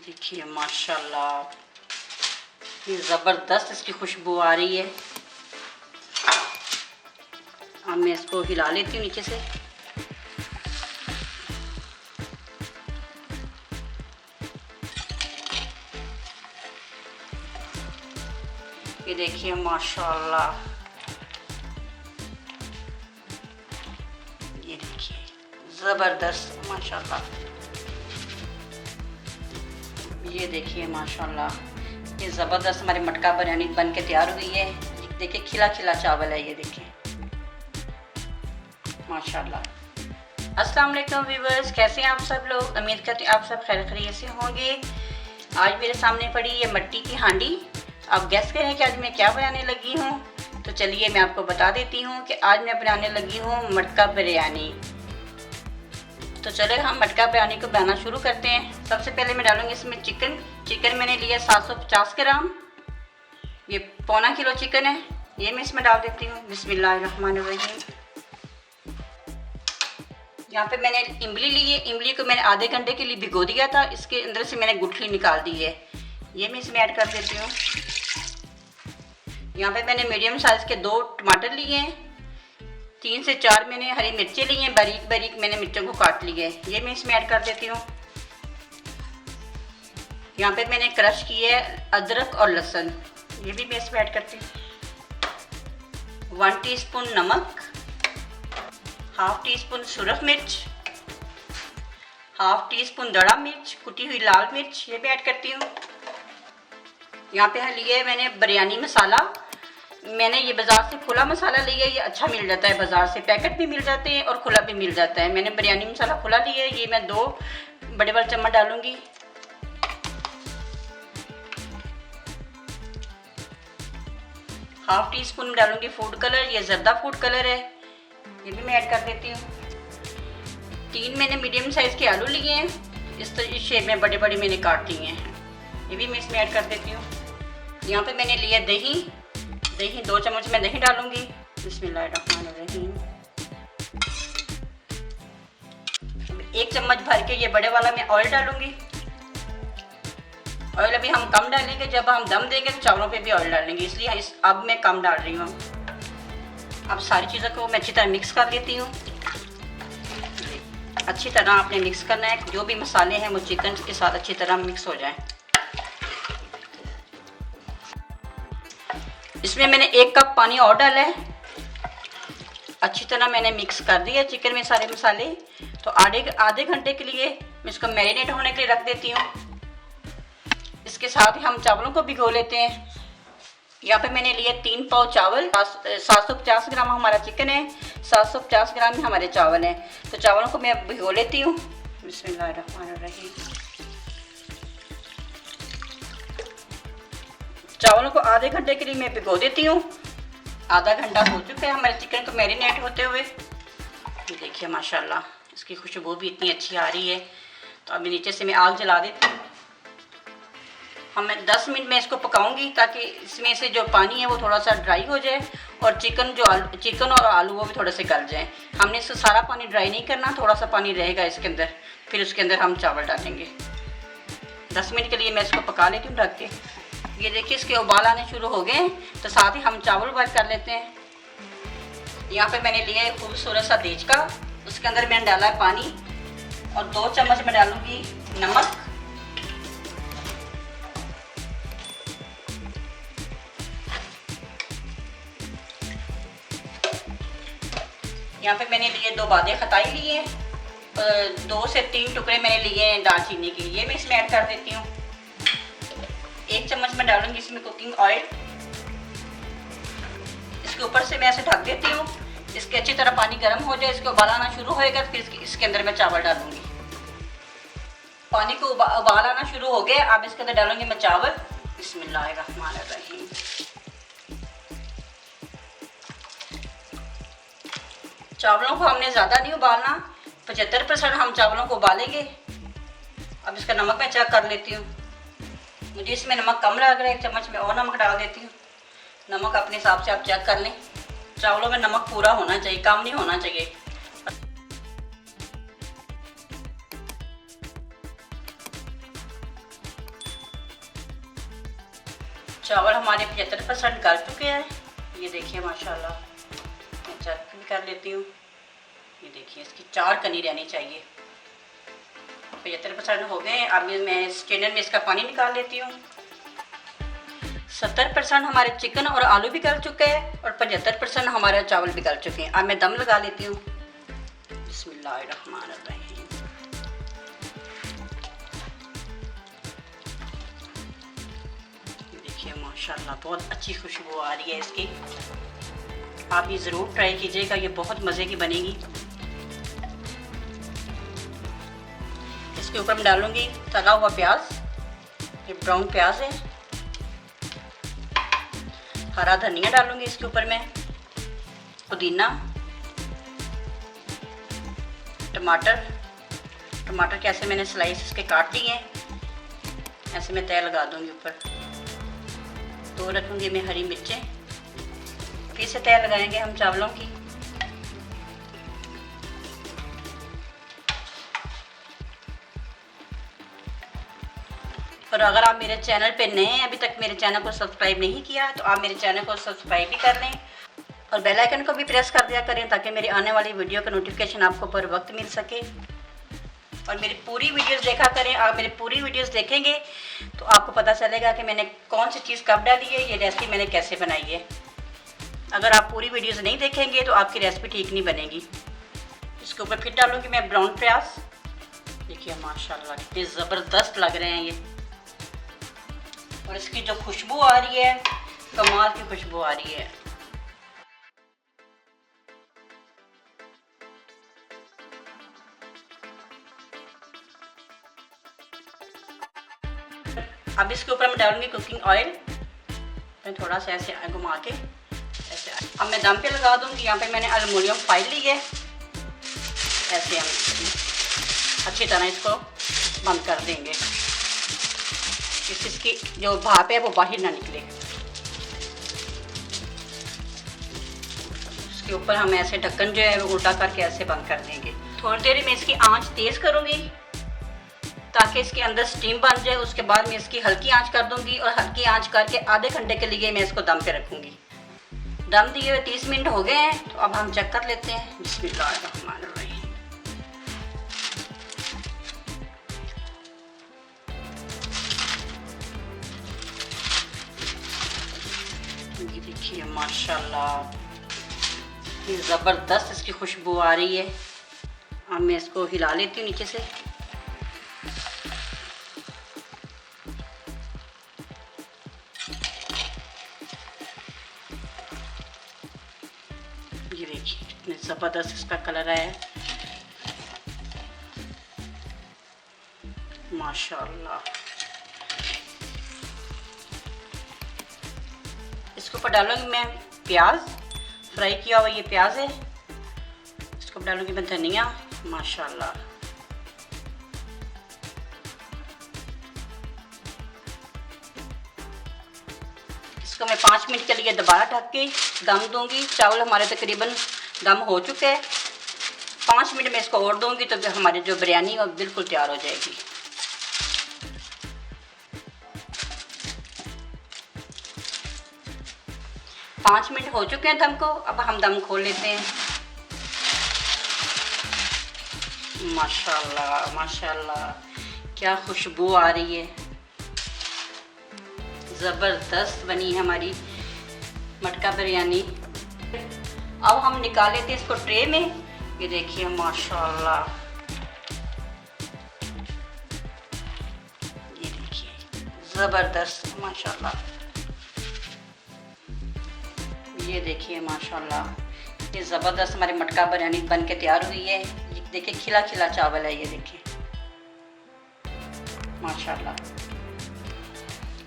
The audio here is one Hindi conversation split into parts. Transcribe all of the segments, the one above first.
ये देखिए माशाल्लाह, ये ज़बरदस्त इसकी खुशबू आ रही है। अब मैं इसको हिला लेती हूँ नीचे से। ये देखिए माशाल्लाह, ये देखिए ज़बरदस्त माशाल्लाह। ये देखिए माशाल्लाह, ये ज़बरदस्त हमारे मटका बिरयानी बन के तैयार हुई है। देखिए खिला खिला चावल है, ये देखिए माशाल्लाह। अस्सलाम वालेकुम व्यूअर्स, कैसे हैं आप सब लोग? उम्मीद करती हूँ आप सब खैर खैरियत से होंगे। आज मेरे सामने पड़ी ये मिट्टी की हांडी। आप गेस करें कि आज मैं क्या बनाने लगी हूँ। तो चलिए मैं आपको बता देती हूँ कि आज मैं बनाने लगी हूँ मटका बिरयानी। तो चले हम मटका बिरयानी को बनाना शुरू करते हैं। सबसे पहले मैं डालूंगी इसमें चिकन मैंने लिया 750 ग्राम। ये पौना किलो चिकन है, ये मैं इसमें डाल देती हूँ। बिस्मिल्लाहिर्रहमानिर्रहीम। यहाँ पे मैंने इमली ली है, इमली को मैंने आधे घंटे के लिए भिगो दिया था। इसके अंदर से मैंने गुठली निकाल दी है, ये मैं इसमें ऐड कर देती हूँ। यहाँ पे मैंने मीडियम साइज़ के 2 टमाटर लिए हैं, 3 से 4 मैंने हरी मिर्चें ली हैं, बारीक बारीक मैंने मिर्चों को काट लिया है, ये मैं इसमें ऐड कर देती हूँ। यहाँ पे मैंने क्रश किया है अदरक और लहसुन, ये भी मैं इसमें ऐड करती हूँ। 1 टीस्पून नमक, हाफ टी स्पून सुरख मिर्च, हाफ टी स्पून दड़ा मिर्च, कुटी हुई लाल मिर्च, ये भी ऐड करती हूँ। यहाँ पे लिया है मैंने बिरयानी मसाला। मैंने ये बाज़ार से खुला मसाला लिया है, ये अच्छा मिल जाता है बाज़ार से, पैकेट भी मिल जाते हैं और खुला भी मिल जाता है। मैंने बिरयानी मसाला खुला लिया है, ये मैं 2 बड़े बड़े चम्मच डालूंगी। हाफ टी स्पून डालूंगी फूड कलर, ये जर्दा फूड कलर है, ये भी मैं ऐड कर देती हूँ। 3 मैंने मीडियम साइज़ के आलू लिए हैं, इस शेप में बड़े बड़े मैंने काट दिए हैं, ये भी मैं इसमें ऐड कर देती हूँ। यहाँ पे मैंने लिया दही 2 चम्मच मैं दही डालूंगी। बिस्मिल्लाहिर्रहमानिर्रहीम। 1 चम्मच भर के ये बड़े वाला मैं ऑयल डालूंगी। ऑयल अभी हम कम डालेंगे, जब हम दम देंगे तो चावलों पे भी ऑयल डालेंगे, इसलिए अब मैं कम डाल रही हूँ। अब सारी चीज़ों को मैं अच्छी तरह मिक्स कर लेती हूँ। अच्छी तरह आपने मिक्स करना है, जो भी मसाले हैं वो चिकन के साथ अच्छी तरह मिक्स हो जाए। इसमें मैंने 1 कप पानी और डाला है। अच्छी तरह मैंने मिक्स कर दिया चिकन में सारे मसाले। तो आधे घंटे के लिए मैं इसको मैरिनेट होने के लिए रख देती हूँ। इसके साथ ही हम चावलों को भिगो लेते हैं। यहाँ पे मैंने लिए 3 पाव चावल, 750 ग्राम हमारा चिकन है, 750 ग्राम ही हमारे चावल हैं। तो चावलों को मैं भिगो लेती हूँ। बिस्मिल्लाहिर्रहमानिर्रहीम। चावलों को आधे घंटे के लिए मैं भिगो देती हूँ। आधा घंटा हो चुका है हमारे चिकन को मैरिनेट होते हुए। ये देखिए माशाल्लाह, इसकी खुशबू भी इतनी अच्छी आ रही है। तो अभी नीचे से मैं आग जला देती हूँ। मैं 10 मिनट में इसको पकाऊंगी, ताकि इसमें से जो पानी है वो थोड़ा सा ड्राई हो जाए और चिकन और आलू वो भी थोड़े से गल जाएं। हमने इससे सारा पानी ड्राई नहीं करना, थोड़ा सा पानी रहेगा इसके अंदर, फिर उसके अंदर हम चावल डालेंगे। 10 मिनट के लिए मैं इसको पका लेती हूँ ढक के। ये देखिए इसके उबाल आने शुरू हो गए, तो साथ ही हम चावल बॉयल कर लेते हैं। यहाँ पे मैंने लिया है खूबसूरत सा देचका, उसके अंदर मैंने डाला है पानी और 2 चम्मच में डालूंगी नमक। यहाँ पे मैंने लिए 2 बादे खताई लिए हैं, 2 से 3 टुकड़े मैंने लिए हैं दालचीनी के, ये मैं इसमें ऐड कर देती हूँ। 1 चम्मच में डालूंगी इसमें कुकिंग ऑयल। इसके ऊपर से मैं ऐसे ढक देती हूँ। इसके अच्छी तरह पानी गर्म हो जाए, इसके उबाल आना शुरू होएगा, फिर इसके अंदर मैं चावल डालूंगी। पानी को उबाल आना शुरू हो गया, अब इसके अंदर डालूंगी मैं चावल। बिस्मिल्लाहिर्रहमानिर्रहीम। चावलों को हमने ज़्यादा नहीं उबालना, 75% हम चावलों को उबालेंगे। अब इसका नमक मैं चेक कर लेती हूँ। मुझे इसमें नमक कम लग रहा है, 1 चम्मच में और नमक डाल देती हूँ। नमक अपने हिसाब से आप चेक कर लें। चावलों में नमक पूरा होना चाहिए, कम नहीं होना चाहिए। चावल हमारे 75% गल चुके हैं। ये देखिए माशाल्लाह। मैं चेक भी कर लेती हूँ। ये देखिए इसकी 4 कनी रहनी चाहिए। 75% हो गए। अब मैं स्ट्रेनर में इसका पानी निकाल लेती हूँ। 70% हमारे चिकन और आलू भी गल चुके हैं और 75% हमारे चावल भी गल चुके हैं। अब मैं दम लगा लेती हूँ। बिस्मिल्लाहिर्रहमानिर्रहीम। देखिए माशाल्लाह बहुत अच्छी खुशबू आ रही है इसकी। आप ये ज़रूर ट्राई कीजिएगा, ये बहुत मज़े की बनेगी। इसके ऊपर मैं डालूंगी तला हुआ प्याज। ये ब्राउन प्याज है। हरा धनिया डालूंगी इसके ऊपर मैं, पुदीना, टमाटर कैसे मैंने स्लाइस इसके काट लिए हैं, ऐसे मैं तय लगा दूंगी ऊपर। 2 रखूंगी मैं हरी मिर्चें। फिर से तय लगाएंगे हम चावलों की। और अगर आप मेरे चैनल पे नए हैं, अभी तक मेरे चैनल को सब्सक्राइब नहीं किया, तो आप मेरे चैनल को सब्सक्राइब भी कर लें और बेल आइकन को भी प्रेस कर दिया करें ताकि मेरी आने वाली वीडियो का नोटिफिकेशन आपको पर वक्त मिल सके। और मेरी पूरी वीडियोस देखा करें। आप मेरी पूरी वीडियोस देखेंगे तो आपको पता चलेगा कि मैंने कौन सी चीज़ कब डाली है, ये रेसिपी मैंने कैसे बनाई है। अगर आप पूरी वीडियोस नहीं देखेंगे तो आपकी रेसिपी ठीक नहीं बनेगी। इसके ऊपर फिर डालूँगी मैं ब्राउन प्याज। देखिए माशाल्लाह कितने ज़बरदस्त लग रहे हैं ये। और इसकी जो खुशबू आ रही है, कमाल की खुशबू आ रही है। अब इसके ऊपर मैं डालूंगी कुकिंग ऑयल। मैं थोड़ा सा ऐसे घुमा के ऐसे अब मैं दम पे लगा दूंगी। यहाँ पे मैंने एल्युमिनियम फाइल ली है। ऐसे हम अच्छी तरह इसको बंद कर देंगे, इसकी जो भाप है वो बाहर ना निकले। इसके ऊपर हम ऐसे ढक्कन जो है वो उल्टा करके ऐसे बंद कर देंगे। थोड़ी देर में इसकी आंच तेज़ करूँगी ताकि इसके अंदर स्टीम बन जाए। उसके बाद मैं इसकी हल्की आंच कर दूंगी और हल्की आंच करके आधे घंटे के लिए मैं इसको दम पे रखूँगी। दम दिए हुए 30 मिनट हो गए हैं, तो अब हम चेक कर लेते हैं। बिस्मिल्लाहिर्रहमानिर्रहीम। ये देखिए माशाल्लाह ये ज़बरदस्त इसकी खुशबू आ रही है। अब मैं इसको हिला लेती हूँ नीचे से। ये देखिए कितने ज़बरदस्त इसका कलर आया है माशाल्लाह। इसके ऊपर डालूंगी मैं प्याज, फ्राई किया हुआ ये प्याज है। इसके ऊपर डालूंगी मैं धनिया माशाल्लाह। इसको मैं 5 मिनट के लिए दोबारा ढक के दम दूंगी। चावल हमारे तकरीबन दम हो चुके हैं। 5 मिनट में इसको और दूंगी तो हमारी जो बिरयानी है बिल्कुल तैयार हो जाएगी। पाँच मिनट हो चुके हैं दम को। अब हम दम खोल लेते हैं। माशाल्लाह माशाल्लाह क्या खुशबू आ रही है। ज़बरदस्त बनी है हमारी मटका बिरयानी। अब हम निकाल लेते हैं इसको ट्रे में। ये देखिए माशाल्लाह, ये देखिए ज़बरदस्त माशाल्लाह। ये देखिए माशाल्लाह ये ज़बरदस्त हमारी मटका बिरयानी बन के तैयार हुई है। देखिए खिला खिला चावल है। ये देखिए माशाल्लाह।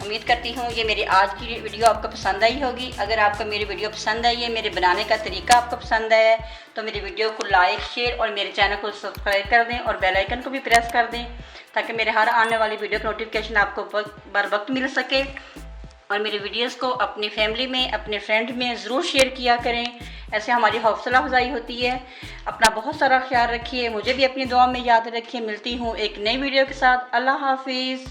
उम्मीद करती हूँ ये मेरी आज की वीडियो आपको पसंद आई होगी। अगर आपको मेरी वीडियो पसंद आई है, मेरे बनाने का तरीका आपको पसंद आया है, तो मेरी वीडियो को लाइक शेयर और मेरे चैनल को सब्सक्राइब कर दें और बेल आइकन को भी प्रेस कर दें ताकि मेरे हर आने वाली वीडियो का नोटिफिकेशन आपको बर वक्त मिल सके। और मेरी वीडियोस को अपनी फैमिली में, अपने फ्रेंड में ज़रूर शेयर किया करें। ऐसे हमारी हौसला अफजाई होती है। अपना बहुत सारा ख्याल रखिए, मुझे भी अपनी दुआ में याद रखिए। मिलती हूँ एक नई वीडियो के साथ। अल्लाह हाफिज़।